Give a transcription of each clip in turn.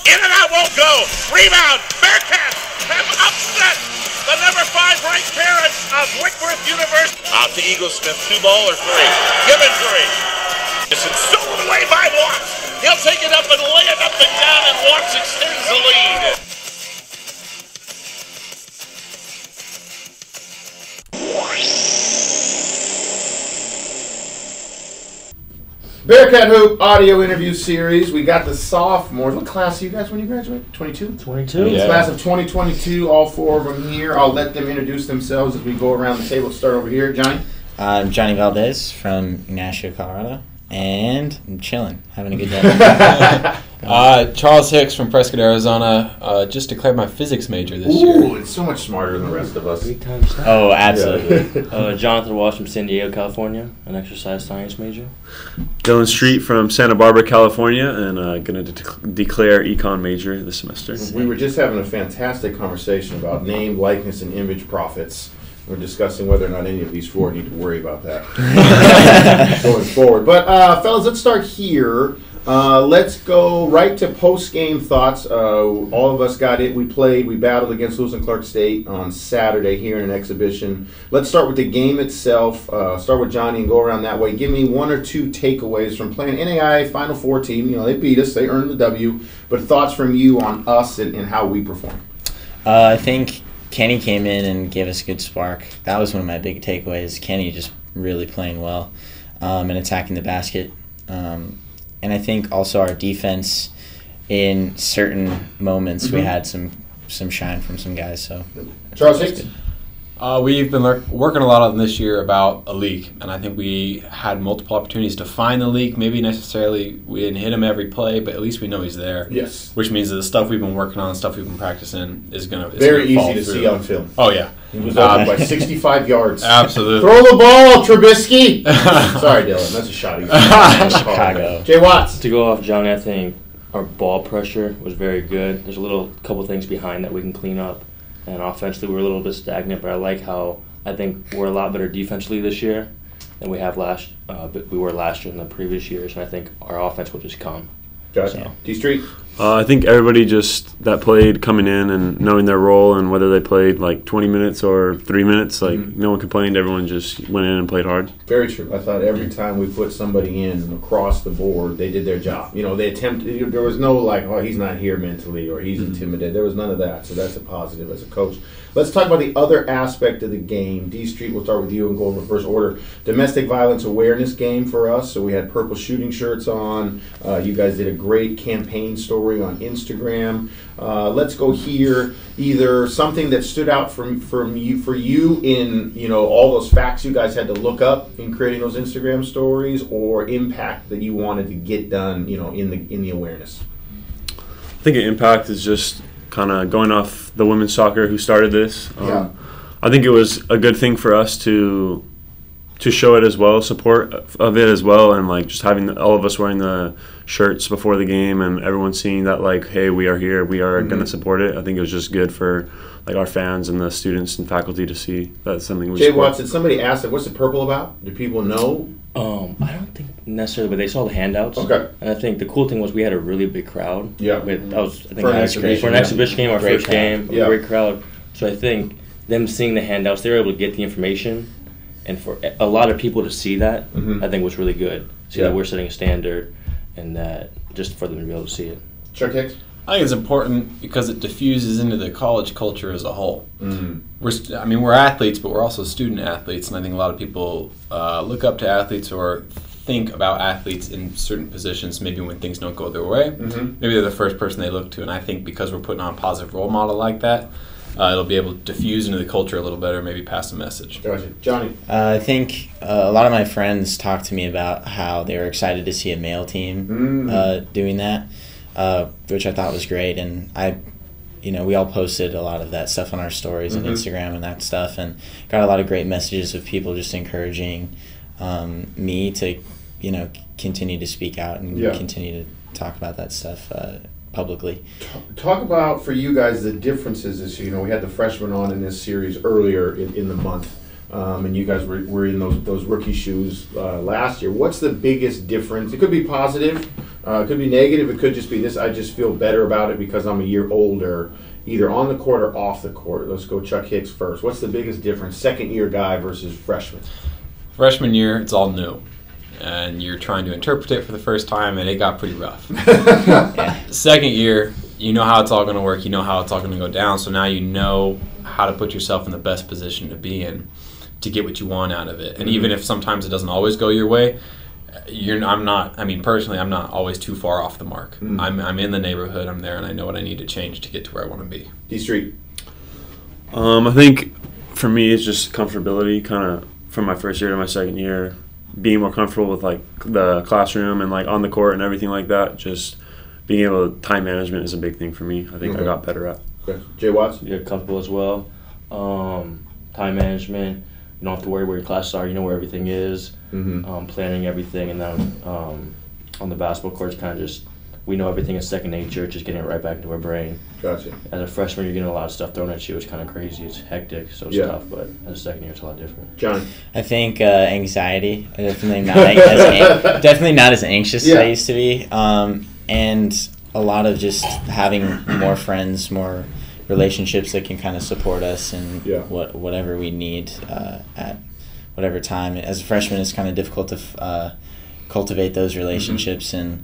In and out won't go. Rebound. Bearcats have upset the number 5 ranked parents of Whitworth University. Out to Eaglesmith. 2 ball or 3. Given 3. It's stolen away by Watts. He'll take it up and lay it up and down, and Watts extends the lead. Bearcat Hoop audio interview series. We got the sophomores. What class are you guys when you graduate? 22? 22. Yeah. Class of 2022, all 4 of them here. I'll let them introduce themselves as we go around the table. Let's start over here. Johnny? I'm Johnny Valdez from Nashville, Colorado, and I'm chilling, having a good day. Charles Hicks from Prescott, Arizona. Just declared my physics major this year. Ooh, it's so much smarter than the rest of us. 3 times that. Oh, absolutely. Yeah. Jonathan Walsh from San Diego, California, an exercise science major. Dylan Street from Santa Barbara, California, and going to declare econ major this semester. We were just having a fantastic conversation about name, likeness, and image profits. We're discussing whether or not any of these 4 need to worry about that going forward. But, fellas, let's start here. Let's go right to post-game thoughts. All of us got it. We played. We battled against Lewis and Clark State on Saturday here in an exhibition. Let's start with the game itself. Start with Johnny and go around that way. Give me 1 or 2 takeaways from playing NAIA Final Four team. You know, they beat us. They earned the W. But thoughts from you on us and how we performed. I think Kenny came in and gave us a good spark. That was one of my big takeaways. Kenny just really playing well and attacking the basket. And I think also our defense, in certain moments, we had some shine from some guys. So Charles Hicks? We've been working a lot on this year about a leak, and I think we had multiple opportunities to find the leak. Maybe necessarily we didn't hit him every play, but at least we know he's there. Yes. Which means that the stuff we've been working on, the stuff we've been practicing, is going to Very easy to see on film. Oh, yeah. He was up by 65 yards. Absolutely. Throw the ball, Trubisky! Sorry, Dylan. That's a shot. Chicago. Jay Watts. To go off Johnny, I think our ball pressure was very good. There's a couple things behind that we can clean up. And offensively, we're a little bit stagnant, but I like how I think we're a lot better defensively this year than we were last year and the previous years. And I think our offense will just come. Gotcha. So. D-Street? I think everybody that played coming in and knowing their role, and whether they played like 20 minutes or 3 minutes, no one complained. Everyone just went in and played hard. Very true. I thought every time we put somebody in across the board, they did their job. You know, they attempted. There was no like, oh, he's not here mentally or he's intimidated. There was none of that. So that's a positive as a coach. Let's talk about the other aspect of the game. D Street, we'll start with you and go in reverse order. Domestic violence awareness game for us. So we had purple shooting shirts on. You guys did a great campaign story on Instagram. Let's go here. Either something that stood out for you in all those facts you guys had to look up in creating those Instagram stories, or impact that you wanted to get done in the awareness. I think an impact is just kind of going off the women's soccer who started this. I think it was a good thing for us to show it as well, support of it as well, and like just having all of us wearing the shirts before the game and everyone seeing that like, hey, we are here, we are going to support it. I think it was just good for like our fans and the students and faculty to see that's something we Jay support. Watson, somebody asked, what's the purple about? Do people know? I don't think necessarily, but they saw the handouts. Okay. And I think the cool thing was we had a really big crowd. Yeah. That was, I think, For an exhibition game, our Great first crowd. game, Yeah. a great crowd. So I think them seeing the handouts, they were able to get the information, and for a lot of people to see that, I think was really good. See that we're setting a standard, and that just for them to be able to see it. Chuck Hicks? I think it's important because it diffuses into the college culture as a whole. We're athletes, but we're also student athletes, and I think a lot of people look up to athletes or think about athletes in certain positions, maybe when things don't go their way. Maybe they're the first person they look to, and I think because we're putting on a positive role model like that, it'll be able to diffuse into the culture a little better, maybe pass a message. Gotcha. Johnny? I think a lot of my friends talked to me about how they were excited to see a male team doing that, which I thought was great. And we all posted a lot of that stuff on our stories and Instagram and that stuff, and got a lot of great messages of people just encouraging me to, continue to speak out and continue to talk about that stuff publicly. Talk about, for you guys, the differences this year. We had the freshmen on in this series earlier in the month, and you guys were in those rookie shoes last year. What's the biggest difference? It could be positive, It could be negative. It could just be this. I just feel better about it because I'm a year older, either on the court or off the court. Let's go Chuck Hicks first. What's the biggest difference, second-year guy versus freshman? Freshman year, it's all new. And you're trying to interpret it for the first time, and it got pretty rough. Second year, you know how it's all going to work. You know how it's all going to go down. So now you know how to put yourself in the best position to be in to get what you want out of it. And even if sometimes it doesn't always go your way, personally, I'm not always too far off the mark. I'm in the neighborhood. I'm there, and I know what I need to change to get to where I want to be. D-Street. I think for me, it's just comfortability, kind of from my first year to my second year, being more comfortable with like the classroom and like on the court and everything like that. Just being able to, time management is a big thing for me. I think I got better at. Okay. Jay Watts? You're comfortable as well. Time management. You don't have to worry where your classes are. You know where everything is. Planning everything, and then on the basketball court, it's kind of just we know everything is second nature. Just getting it right back into our brain. Gotcha. As a freshman, you're getting a lot of stuff thrown at you. It's kind of crazy. It's hectic, so it's tough. But as a second year, it's a lot different. John? I think anxiety. Definitely not as anxious as I used to be. And a lot of just having more friends, more relationships that can kind of support us in whatever we need at whatever time. As a freshman, it's kind of difficult to cultivate those relationships and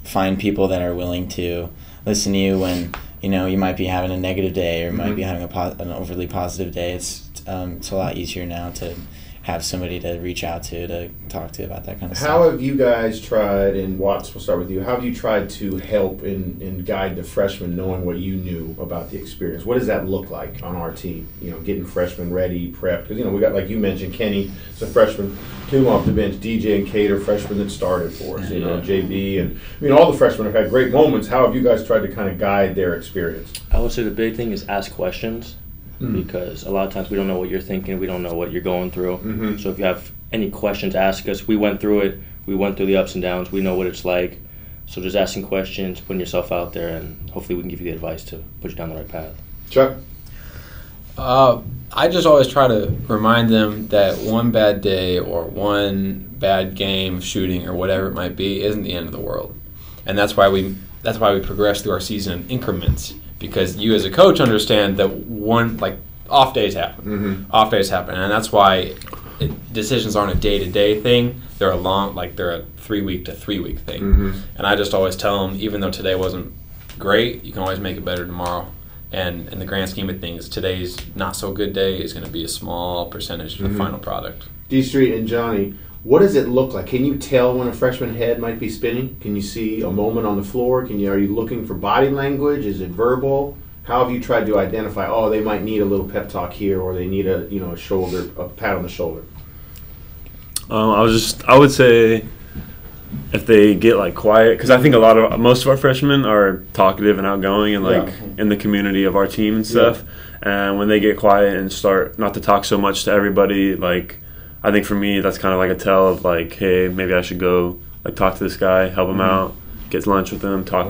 find people that are willing to listen to you when you might be having a negative day or might be having an overly positive day. It's a lot easier now to have somebody to reach out to talk to about that kind of stuff. How have you guys tried, and Watts, we'll start with you, how have you tried to help and guide the freshmen knowing what you knew about the experience? What does that look like on our team? Getting freshmen ready, prepped. Because, we got, like you mentioned, Kenny is a freshman, came off the bench. DJ and Kate are freshmen that started for us, JB. And, all the freshmen have had great moments. How have you guys tried to kind of guide their experience? I would say the big thing is ask questions. Because a lot of times we don't know what you're thinking, we don't know what you're going through. So if you have any questions, ask us. We went through it. We went through the ups and downs. We know what it's like. So just asking questions, putting yourself out there, and hopefully we can give you the advice to put you down the right path. Chuck? I just always try to remind them that one bad day or one bad game of shooting or whatever it might be isn't the end of the world. And that's why we progress through our season in increments. Because you as a coach understand that off days happen. Off days happen. And that's why decisions aren't a day-to-day thing. They're a 3-week to 3-week thing. And I just always tell them, even though today wasn't great, you can always make it better tomorrow. And in the grand scheme of things, today's not so good day is going to be a small percentage of the final product. D-Street and Johnny, what does it look like? Can you tell when a freshman head might be spinning? Can you see a moment on the floor? Are you looking for body language? Is it verbal? How have you tried to identify, they might need a little pep talk here, or they need a pat on the shoulder? I would say if they get quiet, because I think most of our freshmen are talkative and outgoing and in the community of our team and stuff. And when they get quiet and start not to talk so much to everybody, I think for me, that's kind of a tell of hey, maybe I should go talk to this guy, help him out, get lunch with him, talk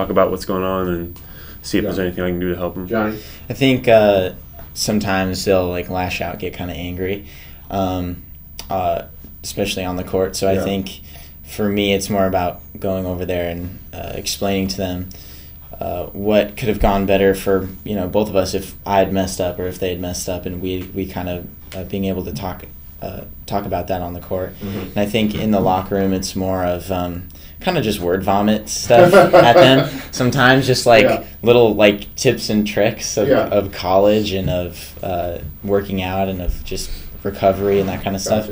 about what's going on, and see if there's anything I can do to help him. Johnny? I think sometimes they'll lash out, get kind of angry, especially on the court. So I think for me, it's more about going over there and explaining to them what could have gone better for both of us if I had messed up or if they had messed up, and we kind of being able to talk about that on the court. And I think in the locker room, it's more of kind of just word vomit stuff at them. Sometimes just little tips and tricks of college and of working out and of just recovery and that kind of stuff.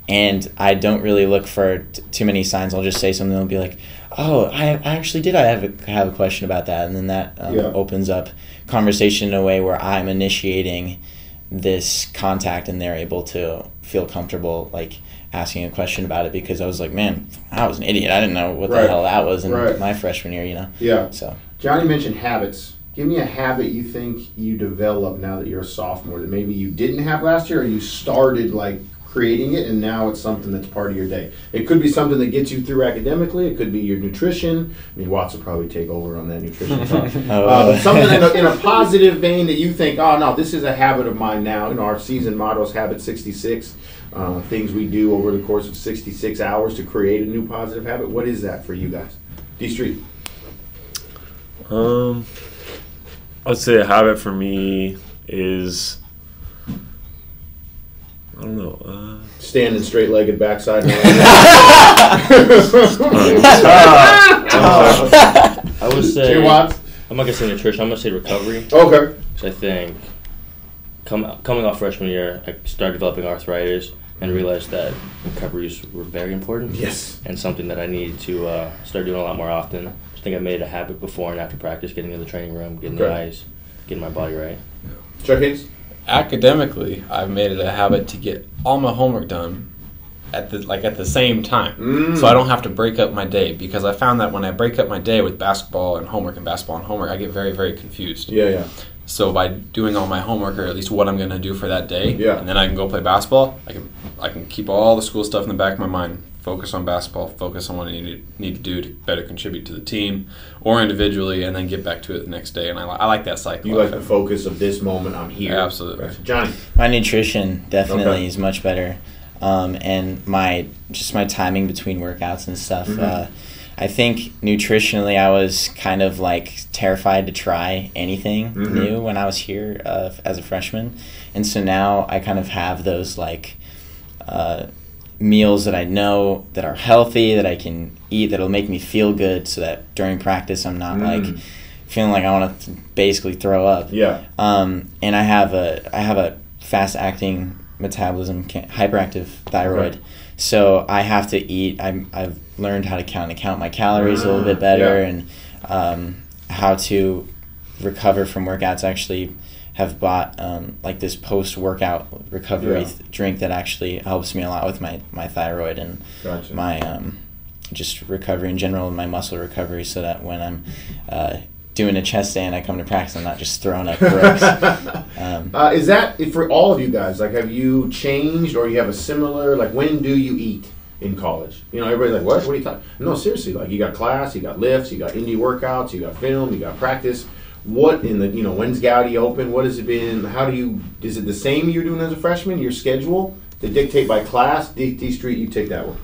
And I don't really look for too many signs. I'll just say something. They'll be like, "Oh, I actually did. I have a question about that," and then that opens up conversation in a way where I'm initiating this contact, and they're able to feel comfortable asking a question about it, because I was like, man, I was an idiot. I didn't know what the hell that was in my freshman year, Yeah. So Johnny mentioned habits. Give me a habit you think you develop now that you're a sophomore that maybe you didn't have last year, or you started creating it, and now it's something that's part of your day. It could be something that gets you through academically. It could be your nutrition. I mean, Watts will probably take over on that nutrition talk. But something in a positive vein that you think, oh, no, this is a habit of mine now. You know, our season motto is Habit 66. Things we do over the course of 66 hours to create a new positive habit. What is that for you guys? D Street. I'd say a habit for me is, I don't know. Standing straight-legged backside. I would say, Jay Watts? I'm not going to say nutrition, I'm going to say recovery. Okay. Because I think coming off freshman year, I started developing arthritis and realized that recoveries were very important. Yes. And something that I needed to start doing a lot more often. I think I made it a habit before and after practice, getting in the training room, getting the eyes, getting my body right. Chuck Hayes? Academically, I've made it a habit to get all my homework done at the same time, so I don't have to break up my day, because I found that when I break up my day with basketball and homework, I get very, very confused. Yeah. So by doing all my homework, or at least what I'm going to do for that day, and then I can go play basketball, I can keep all the school stuff in the back of my mind, focus on basketball, focus on what I need to do to better contribute to the team or individually, and then get back to it the next day. And I like that cycle. You like the focus of this moment, I'm here. Yeah, absolutely. Right. Johnny? My nutrition definitely is much better. And my timing between workouts and stuff. I think nutritionally I was kind of like terrified to try anything new when I was here as a freshman. And so now I kind of have those like meals that I know that are healthy, that I can eat, that'll make me feel good, so that during practice I'm not like feeling like I want to basically throw up. Yeah. And I have a fast acting metabolism, hyperactive thyroid. So I have to eat. I've learned how to count my calories a little bit better, and how to recover from workouts. I actually have bought like this post-workout recovery drink that actually helps me a lot with my thyroid and my just recovery in general, and my muscle recovery, so that when I'm doing a chest day and I come to practice, I'm not just throwing up bricks. Is that for all of you guys? Like, have you changed, or you have a similar, like, when do you eat in college? You know, everybody's like, what are you talking? No, seriously, like, you got class, you got lifts, you got indie workouts, you got film, you got practice. What in the, you know, when's Gowdy open? What has it been? Is it the same you're doing as a freshman, your schedule, to dictate by class? D Street, you take that one.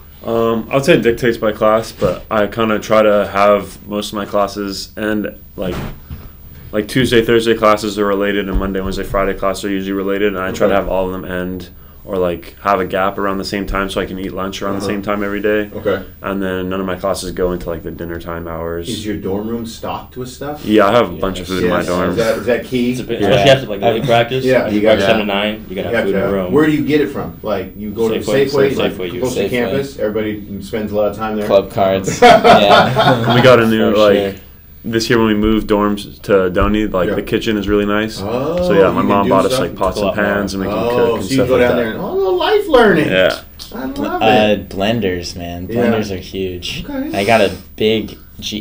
I'd say it dictates by class, but I kind of try to have most of my classes and like Tuesday, Thursday classes are related, and Monday, Wednesday, Friday classes are usually related, and I try to have all of them end or like have a gap around the same time so I can eat lunch around the same time every day. Okay. And then none of my classes go into like the dinner time hours. Is your dorm room stocked with stuff? Yeah, I have a bunch of food in my dorm. Is that key? Especially after like early practice. Yeah, you got 7 to 9. You gotta have food in the room. Where do you get it from? Like, you go to Safeway, like close to campus. Everybody spends a lot of time there. Club cards. Yeah. We got a new this year when we moved dorms to Donny, the kitchen is really nice. Oh, so yeah, my mom bought us like pots and pans, and we can cook and so you stuff go like down that. there and life learning. Yeah. I love it. Blenders, man. Blenders are huge. Okay. I got a big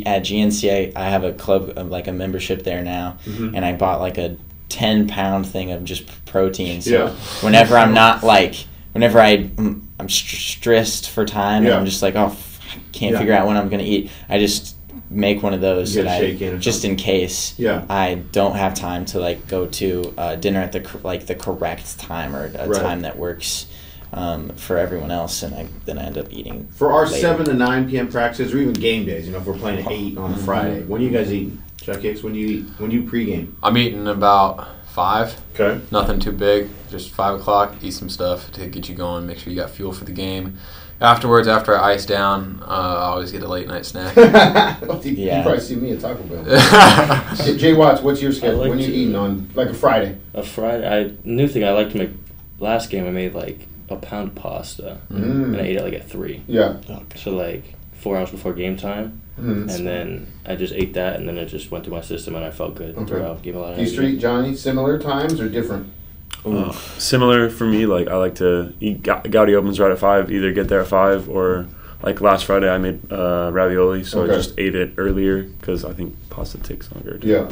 at GNC. I have a club, like a membership there now, and I bought like a 10-pound thing of just protein. So whenever I'm not like, whenever I'm stressed for time, and I'm just like, I can't figure out when I'm gonna eat, I just make one of those that I just in case I don't have time to like go to dinner at the correct time, or a time that works for everyone else, and then I end up eating. For our later. 7 to 9 p.m. practices, or even game days, you know, if we're playing at 8 on a Friday, when are you guys eating? Chuck Hicks, when do you eat? When do you pregame? I'm eating about 5. Okay. Nothing too big. Just 5 o'clock. Eat some stuff to get you going. Make sure you got fuel for the game. Afterwards, after I ice down, I always get a late night snack. You probably see me at Taco Bell. Jay Watts, what's your schedule? When are you eating on like a Friday? A Friday. New thing I like to make. Last game I made like a pound of pasta, and I ate it like at 3. Yeah. So like 4 hours before game time, and then I just ate that, and then it just went through my system, and I felt good throughout. Gave a lot of energy. Street, Johnny, similar times or different? Similar for me. Like I like to eat. Gowdy opens right at 5. Either get there at 5 or like last Friday, I made ravioli, so Okay. I just ate it earlier because I think pasta takes longer. Yeah.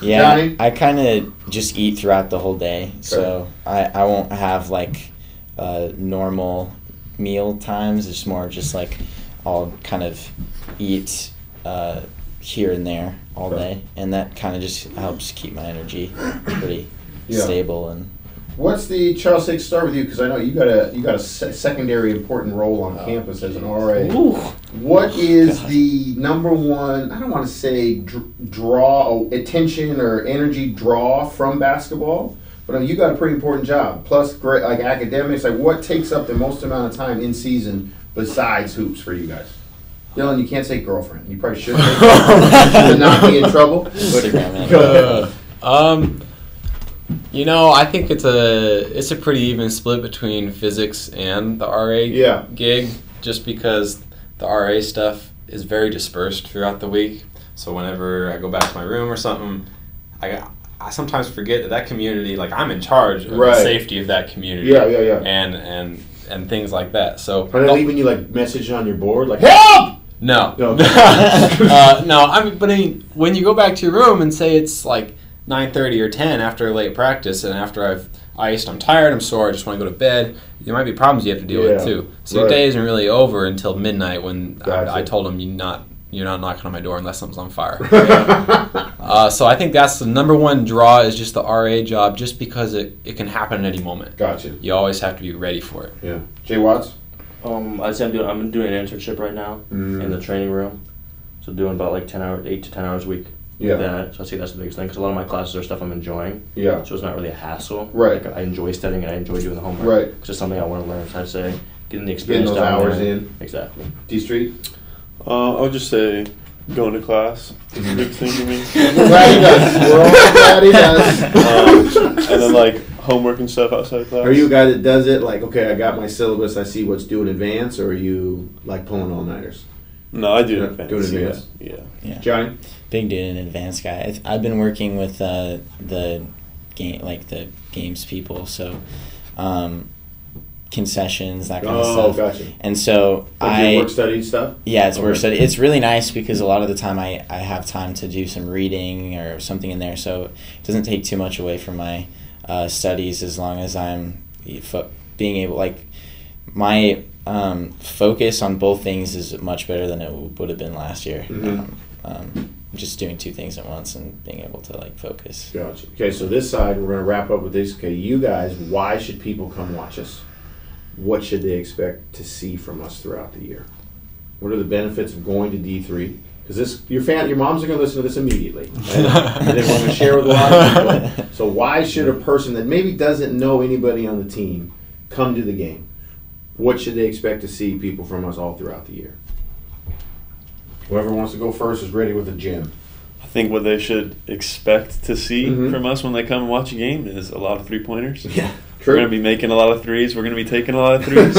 Yeah, Johnny? I kind of just eat throughout the whole day, so I won't have like normal meal times. It's more just like I'll kind of eat here and there all day, and that kind of just helps keep my energy pretty stable. And What's the Charles? Take start with you because I know you got a secondary important role on campus as an RA. Ooh. What is the number one? I don't want to say draw attention or energy draw from basketball, but you got a pretty important job. Plus, great like academics. Like, what takes up the most amount of time in season besides hoops for you guys? Dylan, you can't say girlfriend. You probably should. To not be in trouble. Go ahead. I think it's a pretty even split between physics and the RA gig, just because the RA stuff is very dispersed throughout the week. So whenever I go back to my room or something, I sometimes forget that community, like I'm in charge of the safety of that community. Yeah. And things like that. So are they leaving you like messages on your board like help? No. No. No. I mean, when you go back to your room and say it's like 9:30 or 10 after a late practice, and after I've iced, I'm tired, I'm sore, I just want to go to bed, there might be problems you have to deal with too. So your day isn't really over until midnight when I told them you're not knocking on my door unless something's on fire. So I think that's the number one draw is just the RA job, just because it can happen at any moment. Gotcha. You always have to be ready for it. Yeah. Jay Watts? I'd say I'm doing an internship right now in the training room. So doing about like 8 to 10 hours a week. Yeah. So I think that's the biggest thing because a lot of my classes are stuff I'm enjoying. Yeah. So it's not really a hassle. Right. Like I enjoy studying and I enjoy doing the homework. Right. It's just something I want to learn. So I'd say getting the experience Getting those down hours there. in. Exactly. D Street? I would just say going to class. Big thing for me. We're glad he does. We're all glad he does. And then like homework and stuff outside of class. Are you a guy that does it like, okay, I got my syllabus, I see what's due in advance, or are you like pulling all-nighters? No, I do it in advance. Do it in advance. Yeah. Johnny? Big dude, an advanced guy. I've been working with the game, like the games people, so concessions, that kind of stuff. Oh, gotcha. And so Like work study stuff? Yeah, it's work study. It's really nice because a lot of the time I have time to do some reading or something in there, so it doesn't take too much away from my studies as long as I'm being able, like, my focus on both things is much better than it would have been last year. Just doing two things at once and being able to like focus. Gotcha. Okay, so this side, we're going to wrap up with this. Okay, you guys, why should people come watch us? What should they expect to see from us throughout the year? What are the benefits of going to D3? Because your moms are going to listen to this immediately, right? And then we're going to share with a lot of people. So why should a person that maybe doesn't know anybody on the team come to the game? What should they expect to see people from us all throughout the year? Whoever wants to go first is ready with a gym. I think what they should expect to see from us when they come and watch a game is a lot of three-pointers. Yeah, true. We're going to be making a lot of threes. We're going to be taking a lot of threes.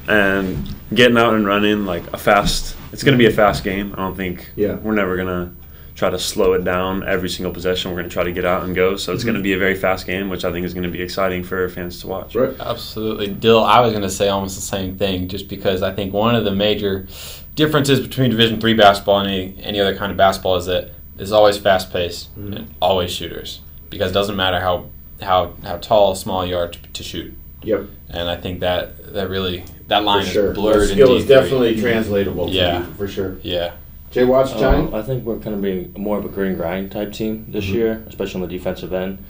And getting out and running like a fast – it's going to be a fast game. I don't think we're never going to try to slow it down every single possession. We're going to try to get out and go. So it's going to be a very fast game, which I think is going to be exciting for fans to watch. Right. Absolutely. Dill, I was going to say almost the same thing, just because I think one of the major differences between Division III basketball and any other kind of basketball is that it's always fast-paced and always shooters, because it doesn't matter how tall or small you are to shoot. Yep. And I think that line sure. is blurred. That skill in is D3. definitely translatable to you, for sure. Yeah. Jay Watts, Johnny? I think we're going to be more of a grit and grind type team this year, especially on the defensive end.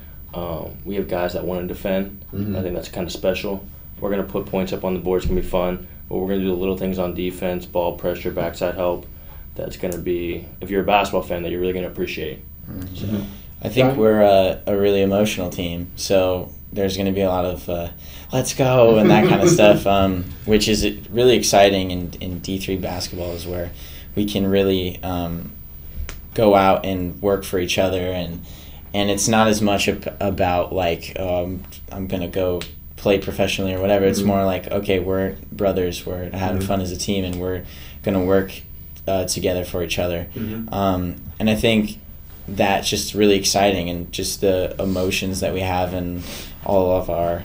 We have guys that want to defend. I think that's kind of special. We're going to put points up on the board. It's going to be fun. But we're going to do the little things on defense, ball pressure, backside help. That's going to be, if you're a basketball fan, that you're really going to appreciate. So. I think we're a really emotional team, so there's going to be a lot of let's go and that kind of stuff, which is really exciting in D3 basketball, is where we can really go out and work for each other, and it's not as much about like I'm going to go play professionally or whatever. It's more like, okay, we're brothers, we're having fun as a team, and we're going to work together for each other. And I think that's just really exciting, and just the emotions that we have and all of our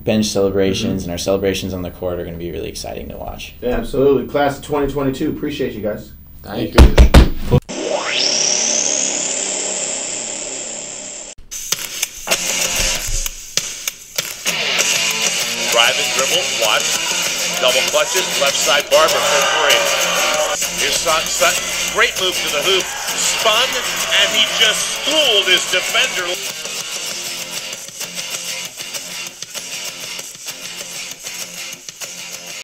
bench celebrations and our celebrations on the court are going to be really exciting to watch. Yeah, absolutely. Class of 2022. Appreciate you guys. Thank you. Driving, dribble, watch, double clutches, left side Barber for three. Here's Sutton, great move to the hoop, spun, and he just schooled his defender.